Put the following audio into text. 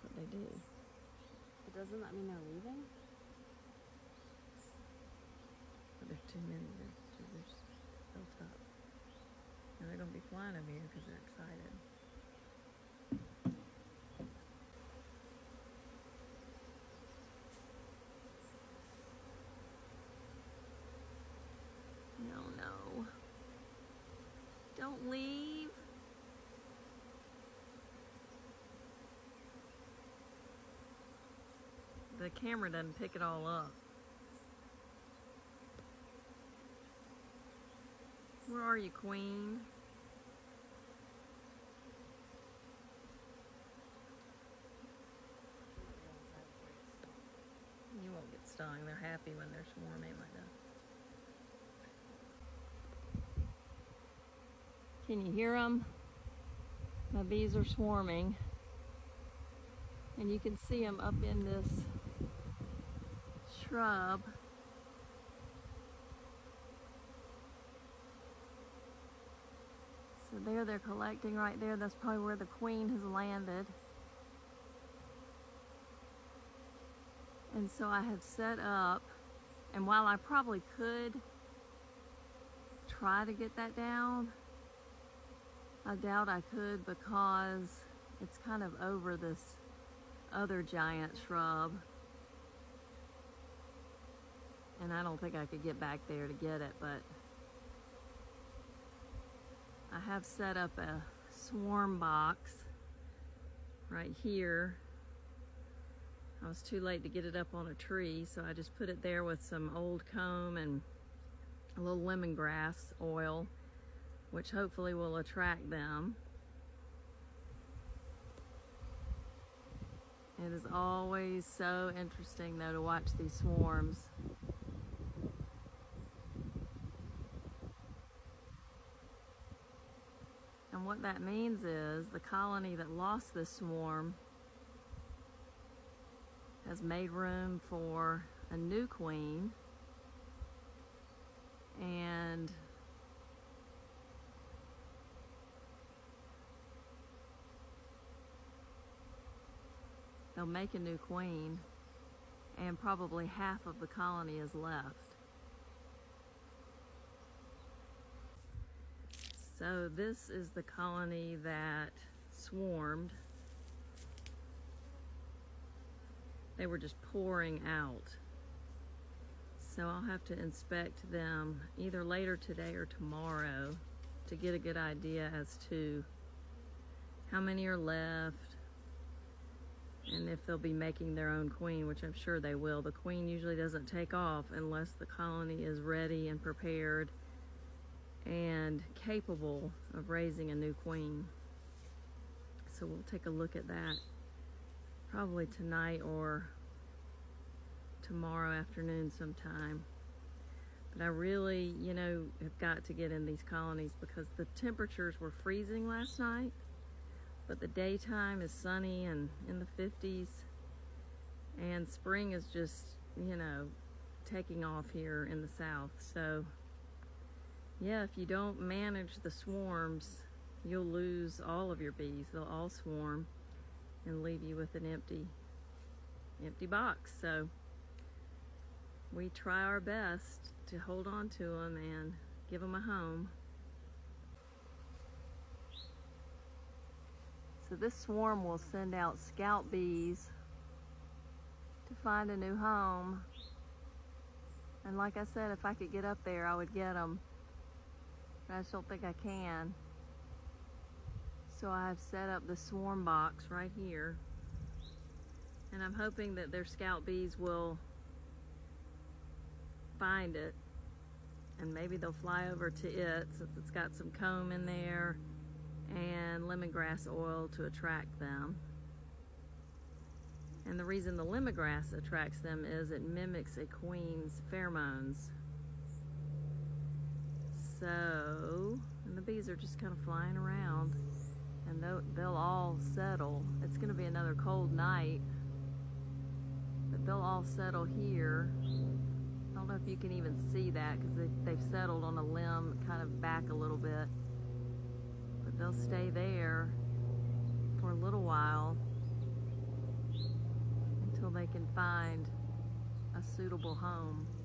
that's what they do. But doesn't that mean they're leaving? But there's too many. They're just built up. And they're going to be flying over here because they're excited. No, no. Don't leave. The camera doesn't pick it all up. Where are you, Queen? You won't get stung. They're happy when they're swarming like that. Can you hear them? My bees are swarming. And you can see them up in this shrub. So there they're collecting right there. That's probably where the queen has landed. And so I have set up, and while I probably could try to get that down, I doubt I could because it's kind of over this other giant shrub. And I don't think I could get back there to get it, but I have set up a swarm box right here. I was too late to get it up on a tree, so I just put it there with some old comb and a little lemongrass oil, which hopefully will attract them. It is always so interesting, though, to watch these swarms. And what that means is the colony that lost this swarm has made room for a new queen, and they'll make a new queen, and probably half of the colony is left. So this is the colony that swarmed. They were just pouring out. So I'll have to inspect them either later today or tomorrow to get a good idea as to how many are left and if they'll be making their own queen, which I'm sure they will. The queen usually doesn't take off unless the colony is ready and prepared and capable of raising a new queen. So we'll take a look at that probably tonight or tomorrow afternoon sometime. But I really, you know, have got to get in these colonies because the temperatures were freezing last night, but the daytime is sunny and in the 50s, and spring is just, you know, taking off here in the south. So yeah, if you don't manage the swarms, you'll lose all of your bees. They'll all swarm and leave you with an empty box. So we try our best to hold on to them and give them a home. So this swarm will send out scout bees to find a new home. And like I said, if I could get up there, I would get them. But I just don't think I can. So I've set up the swarm box right here. And I'm hoping that their scout bees will find it. And maybe they'll fly over to it since it's got some comb in there and lemongrass oil to attract them. And the reason the lemongrass attracts them is it mimics a queen's pheromones. So, and the bees are just kind of flying around, and they'll all settle. It's going to be another cold night, but they'll all settle here. I don't know if you can even see that because they've settled on a limb kind of back a little bit, but they'll stay there for a little while. they can find a suitable home.